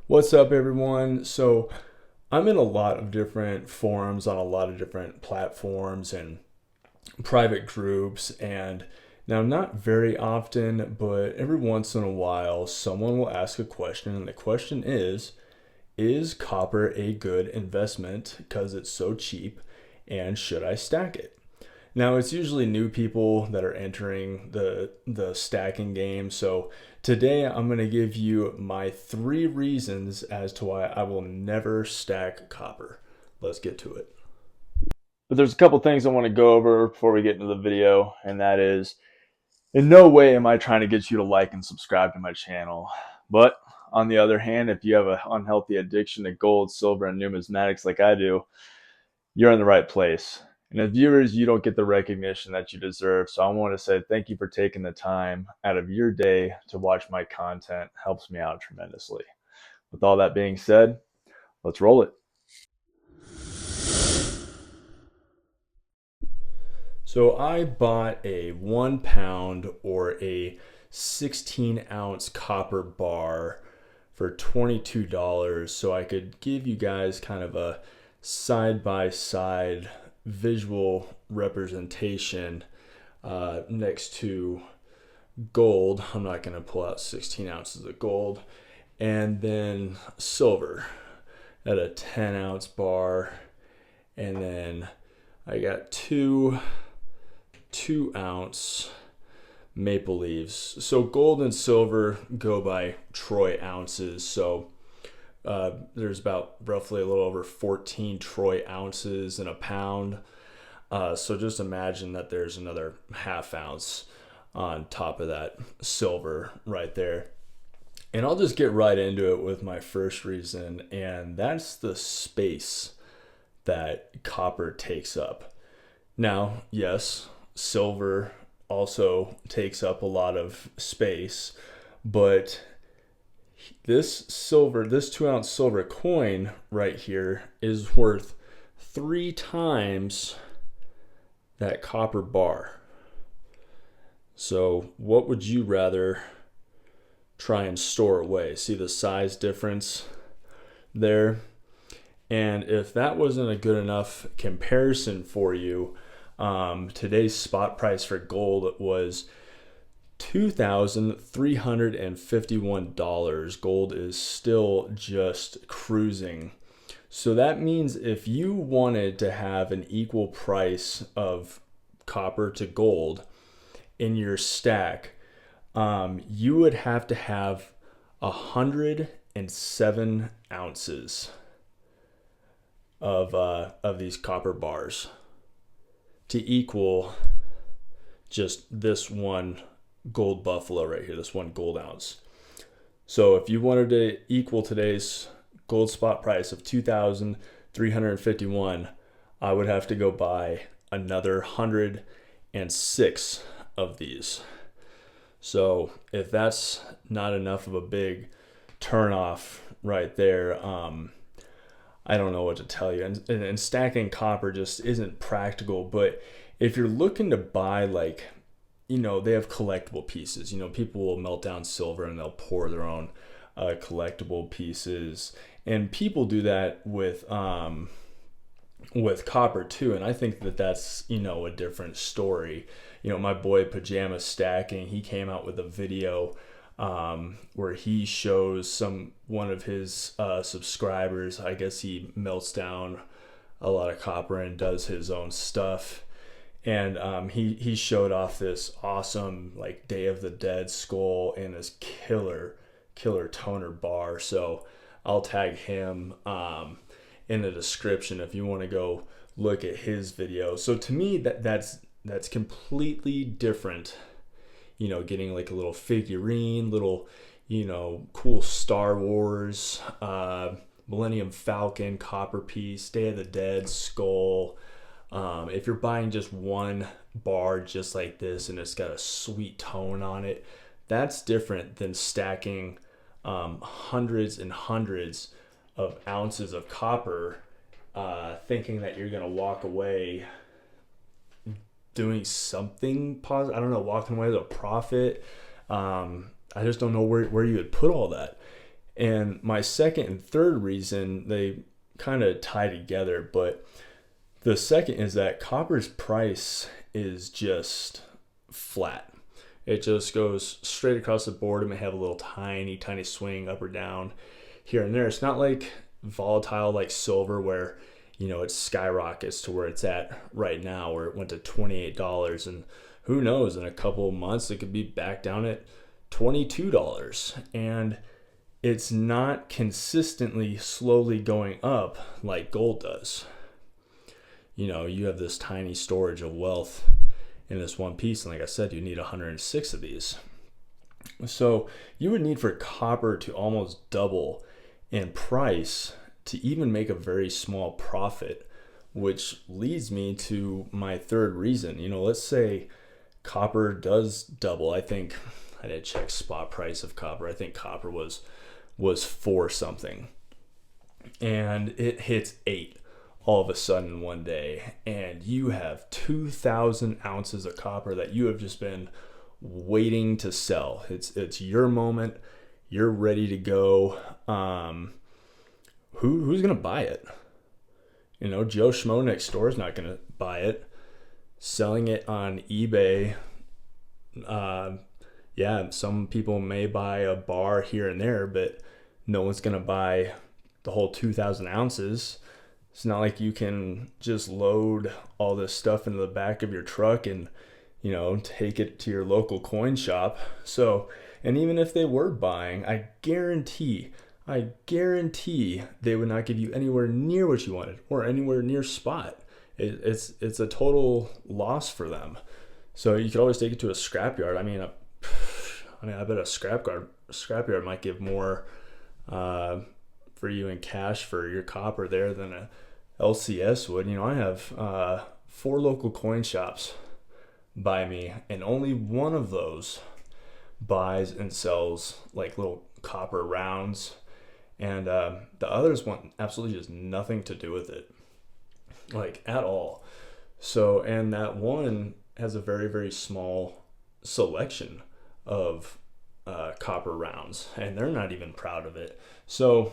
What's up, everyone? So, I'm in a lot of different forums on a lot of different platforms and private groups. And now, not very often, but every once in a while, someone will ask a question. And the question is copper a good investment because it's so cheap? And should I stack it? Now it's usually new people that are entering the stacking game. So today I'm going to give you my 3 reasons as to why I will never stack copper. Let's get to it. But there's a couple things I want to go over before we get into the video, and that is in no way am I trying to get you to like and subscribe to my channel. But on the other hand, if you have an unhealthy addiction to gold, silver, and numismatics like I do, you're in the right place. And as viewers, you don't get the recognition that you deserve. So I want to say thank you for taking the time out of your day to watch my content. It helps me out tremendously. With all that being said, let's roll it. So I bought a 1 pound or a 16-ounce copper bar for $22 so I could give you guys kind of a side by side visual representation next to gold. I'm not going to pull out 16 ounces of gold. And then silver at a 10-ounce bar. And then I got two 2-ounce maple leaves. So gold and silver go by troy ounces. So there's about roughly a little over 14 troy ounces in a pound. So just imagine that there's another half ounce on top of that silver right there. And I'll just get right into it with my first reason, and that's the space that copper takes up. Now, yes, silver also takes up a lot of space, but this 2-ounce silver coin right here is worth 3 times that copper bar. So what would you rather try and store away? See the size difference there? And if that wasn't a good enough comparison for you, today's spot price for gold was $2,351. Gold is still just cruising. So that means if you wanted to have an equal price of copper to gold in your stack, you would have to have 107 ounces of these copper bars to equal just this one gold buffalo right here, this one gold ounce. So if you wanted to equal today's gold spot price of 2,351, I would have to go buy another 106 of these. So if that's not enough of a big turnoff right there, I don't know what to tell you. And stacking copper just isn't practical. But if you're looking to buy, like, they have collectible pieces. People will melt down silver and they'll pour their own collectible pieces. And people do that with copper too. And I think that that's, a different story. My boy Pajama Stacking, he came out with a video where he shows one of his subscribers. I guess he melts down a lot of copper and does his own stuff. And he showed off this awesome like Day of the Dead skull and this killer toner bar. So I'll tag him in the description if you want to go look at his video. So to me, that's completely different. Getting like a little figurine, little, cool Star Wars, Millennium Falcon, copper piece, Day of the Dead skull. If you're buying just one bar just like this and it's got a sweet tone on it, that's different than stacking hundreds and hundreds of ounces of copper, thinking that you're going to walk away doing something positive. I don't know, walking away with a profit. I just don't know where you would put all that. And my second and third reason, they kind of tie together, but the second is that copper's price is just flat. It just goes straight across the board. It may have a little tiny swing up or down here and there. It's not like volatile like silver where, you know, it skyrockets to where it's at right now, where it went to $28. And who knows, in a couple of months, it could be back down at $22. And it's not consistently slowly going up like gold does. You know, you have this tiny storage of wealth in this one piece. And like I said, you need 106 of these. So you would need for copper to almost double in price to even make a very small profit, which leads me to my third reason. You know, let's say copper does double. I think I did check spot price of copper. I think copper was 4 something, and it hits 8 all of a sudden one day, and you have 2,000 ounces of copper that you have just been waiting to sell. It's your moment. You're ready to go. Who's gonna buy it? You know, Joe Schmo next door is not gonna buy it. Selling it on eBay, yeah, some people may buy a bar here and there, but no one's gonna buy the whole 2,000 ounces. It's not like you can just load all this stuff into the back of your truck and, you know, take it to your local coin shop. So, and even if they were buying, I guarantee they would not give you anywhere near what you wanted or anywhere near spot. It's a total loss for them. So you could always take it to a scrapyard. I mean, I bet a scrapyard might give more for you in cash for your copper there than a LCS would. You know, I have 4 local coin shops by me, and only one of those buys and sells like little copper rounds, and the others want absolutely just nothing to do with it, like at all. So, and that one has a very, very small selection of copper rounds, and they're not even proud of it. So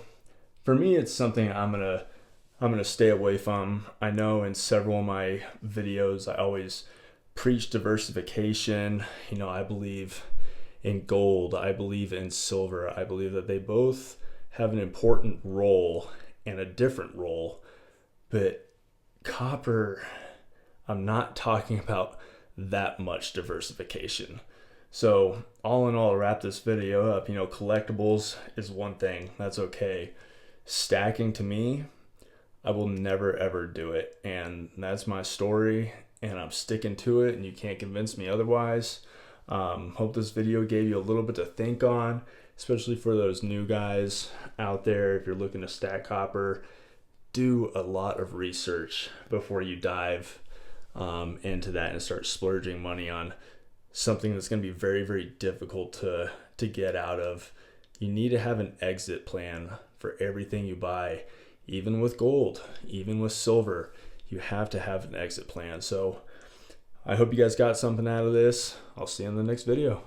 for me, it's something I'm gonna stay away from. I know in several of my videos I always preach diversification. You know, I believe in gold, I believe in silver. I believe that they both have an important role and a different role, but copper, I'm not talking about that much diversification. So all in all, to wrap this video up, you know, collectibles is one thing, that's okay. Stacking, to me, I will never ever do it, and that's my story, and I'm sticking to it, and you can't convince me otherwise. Hope this video gave you a little bit to think on, especially for those new guys out there. If you're looking to stack copper, do a lot of research before you dive into that and start splurging money on something that's going to be very, very difficult to get out of. You need to have an exit plan for everything you buy. Even with gold, even with silver, you have to have an exit plan. So I hope you guys got something out of this. I'll see you in the next video.